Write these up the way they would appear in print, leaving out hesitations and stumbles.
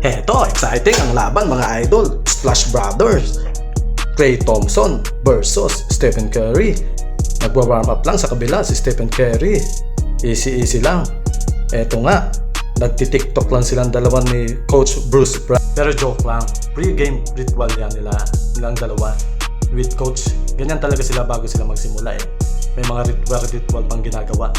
Heto, exciting ang laban mga idol. Splash Brothers, Klay Thompson versus Stephen Curry. Nagwa-warm up lang sa kabila si Stephen Curry. Easy lang. Eto nga, nagti-tiktok lang silang dalawa ni Coach Bruce Brown. Pero joke lang, pre-game ritual yan nilang dalawa with Coach. Ganyan talaga sila bago sila magsimula eh. May mga ritual pang ginagawa.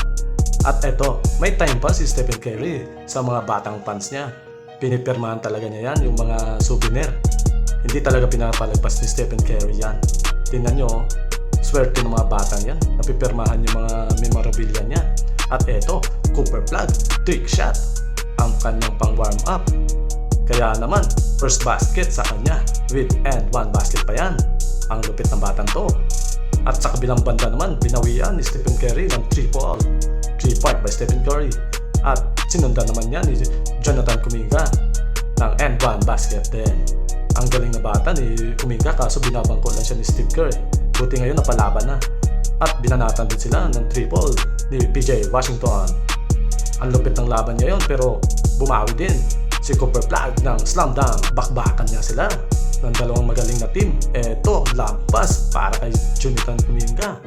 At eto, may time pa si Stephen Curry sa mga batang fans niya. Pinipirmahan talaga niya yan, yung mga souvenir. Hindi talaga pinapalagpas ni Stephen Curry yan. Tingnan nyo, swerte ng mga batang yan. Napipirmahan yung mga memorabilia niya. At eto, Cooper Flag, trick shot, ang kanyang pang warm up. Kaya naman, first basket sa kanya with and one basket pa yan. Ang lupit ng batang to. At sa kabilang banda naman, binawian ni Stephen Curry ng 3-point by Stephen Curry. At sinundan naman yan ni Jonathan Kuminga ng and one basket din. Ang galing na bata ni Kuminga kaso binabangko lang siya ni Steve Kerr. Buti ngayon napalaban na. At binanatan din sila ng triple ni PJ Washington. Ang lupit ng laban ngayon pero bumawi din si Cooper Flag ng slam dunk. Bakbakan niya sila ng dalawang magaling na team. Eto, lampas para kay Jonathan Kuminga.